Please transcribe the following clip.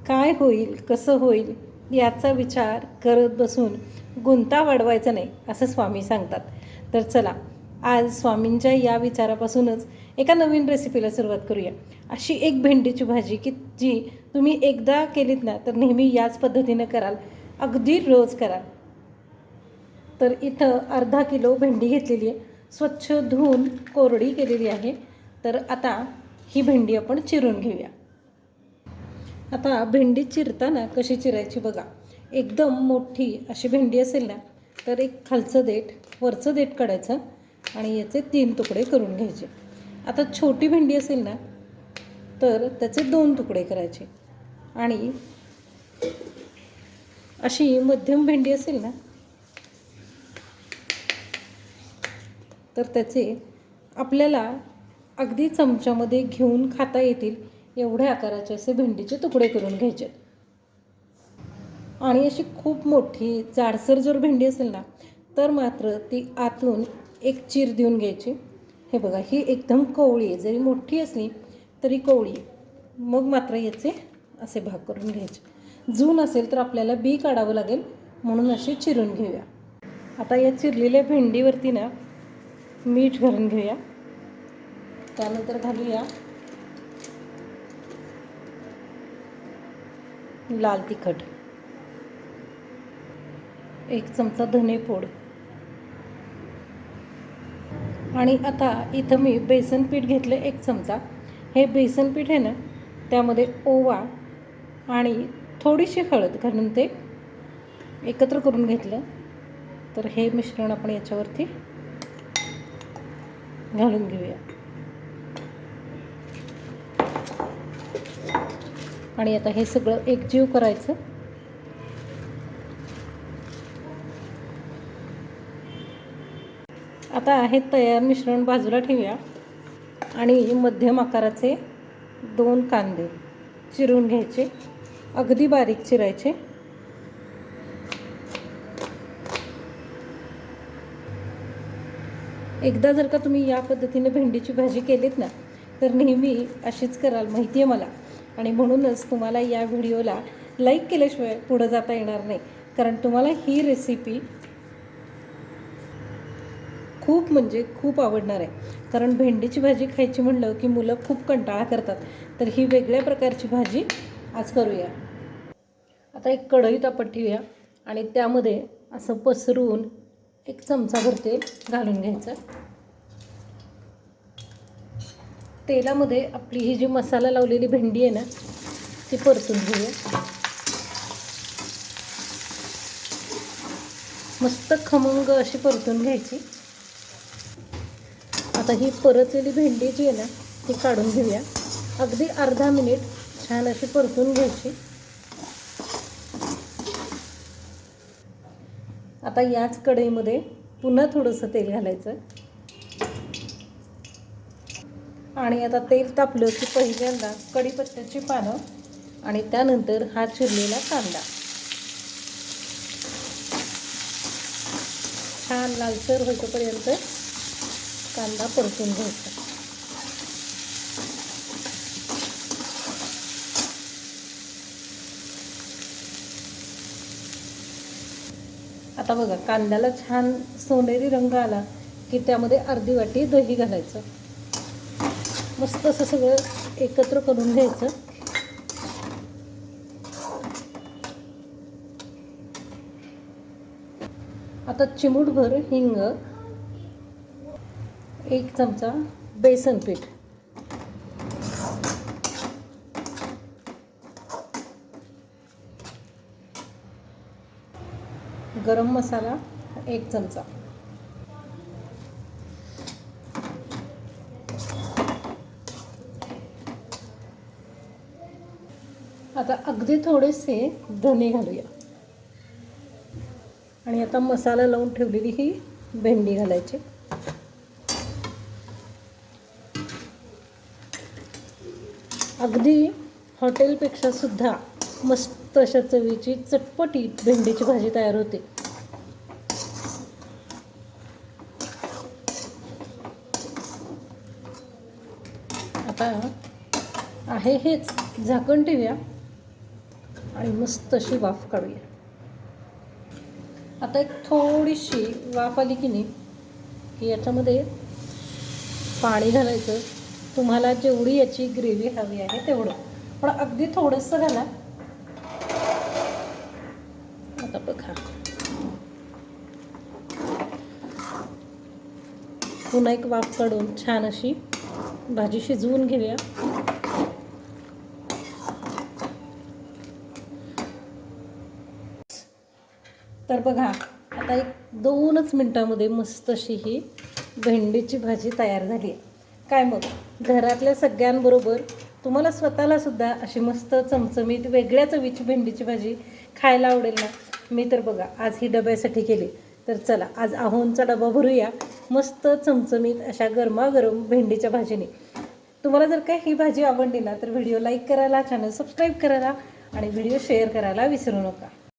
काय होईल कसं होईल याचा विचार करत बसून गुंता वाढवायचा नाही असं स्वामी सांगतात. तर चला आज स्वामींच्या या विचारापासूनच एका नवीन रेसिपीला सुरुवात करूया. अशी एक भेंडीची भाजी की जी तुम्ही एकदा केलीत ना तर नेहमी याच पद्धतीनं कराल, अगदी रोज कराल. तर इथं अर्धा किलो भेंडी घेतलेली आहे, स्वच्छ धुवून कोरडी केलेली आहे. तर आता ही भेंडी आपण चिरून घेऊया. आता भेंडी चिरताना कशी चिरायची बघा. एकदम मोठी अशी भेंडी असेल ना तर एक खालचं देठ वरचं देठ काढायचं आणि याचे 3 तुकडे करून घ्यायचे. आता छोटी भेंडी असेल ना तर त्याचे 2 तुकडे करायचे आणि अशी मध्यम भेंडी असेल ना तर त्याचे आपल्याला अगदी चमच्यामध्ये घेऊन खाता येतील एवढ्या आकाराचे असे भेंडीचे तुकडे करून घ्यायचे. आणि अशी खूप मोठी जाडसर जर भेंडी असेल ना तर मात्र ती आतून एक चीर देऊन घ्यायची. हे बघा, ही एकदम कोवळी आहे, जरी मोठी असली तरी कोवळी आहे. मग मात्र याचे असे भाग करून घ्यायचे. जून असेल तर आपल्याला बी काढावं लागेल, म्हणून अशी चिरून घेऊया. आता या चिरलेल्या भेंडीवरती ना मीठ घालून घेऊया. त्यानंतर घालूया लाल तिखट, 1 चमचा धनेपूड आणि आता इथं मी बेसन पीठ घेतलं 1 चमचा. हे बेसन पीठ आहे ना त्यामध्ये ओवा आणि थोडीशी हळद घालून ते एकत्र करून घेतलं. तर हे मिश्रण आपण याच्यावरती घालून घेऊया आणि आता हे सगळं एकजीव करायचं. आता हे तयार मिश्रण बाजूला ठेवूया आणि मध्यम आकाराचे 2 कांदे चिरून घ्यायचे, अगदी बारीक चिरायचे. एकदा जर का तुम्ही या पद्धतीने भेंडीची भाजी केलीत ना तर नेहमी अशीच कराल, माहिती आहे मला. आणि म्हणूनच तुम्हाला या व्हिडिओला लाईक केल्याशिवाय पुढं जाता येणार नाही, कारण तुम्हाला ही रेसिपी खूप म्हणजे खूप आवडणार आहे. कारण भेंडीची भाजी खायची म्हणलं की मुलं खूप कंटाळा करतात. तर ही वेगळ्या प्रकारची भाजी आज करूया. आता एक कढईत आपण ठेवूया आणि त्यामध्ये असं पसरून 1 चमचाभर तेल घालून घ्यायचं. तेलामध्ये आपली ही जी मसाला लावलेली भेंडी आहे ना ती परतून घेऊया. मस्त खमंग अशी परतून घ्यायची. आता ही परतलेली भेंडी जी आहे ना ती काढून घेऊया. अगदी अर्धा मिनिट छान अशी परतून घ्यायची. आता याच कढईमध्ये पुन्हा थोडंसं तेल घालायचं आणि आता तेल तापलं की पहिल्यांदा कढीपत्त्याची पानं आणि त्यानंतर हा चिरलेला कांदा छान लालसर होईपर्यंत कांदा परतून घ्यायचा. आता बघा, कांद्याला छान सोनेरी रंग आला की त्यामध्ये अर्धी वाटी दही घालायचं. मस्त असं सगळं एकत्र करून घ्यायचं. आता चिमूटभर हिंग, 1 चमचा बेसन पीठ, गरम मसाला 1 चमचा, आता अगदी थोडेसे धने घालूया आणि आता मसाला लावून ठेवलेली ही भेंडी घालायची. अगदी हॉटेलपेक्षा सुद्धा मस्त अशा चवीची चटपटीत भेंडीची भाजी तयार होते. आता आहे हेच झाकण ठेवूया आणि मस्त अशी वाफ काढूया. आता एक थोडीशी वाफ आली की नाही की याच्यामध्ये पाणी घालायचं. तुम्हाला जेवढी याची ग्रेव्ही हवी आहे तेवढं, पण अगदी थोडंसं घाला. आता बघा, पुन्हा एक वाफ काढून छान अशी भाजी शिजवून घेऊया. तर बघा, आता एक 2च मिनटामध्ये मस्त अशी ही भेंडीची भाजी तयार झाली आहे. काय मग, घरातल्या सगळ्यांबरोबर तुम्हाला स्वतःलासुद्धा अशी मस्त चमचमीत वेगळ्या चवीची भेंडीची भाजी खायला आवडेल ना? मी तर बघा आज ही डब्यासाठी केली. तर चला, आज आहोंचा डबा भरूया मस्त चमचमीत अशा गरमागरम भेंडीच्या भाजीने. तुम्हाला जर काय ही भाजी आवडली ना तर व्हिडिओ लाईक करायला, चॅनल सबस्क्राईब करायला आणि व्हिडिओ शेअर करायला विसरू नका.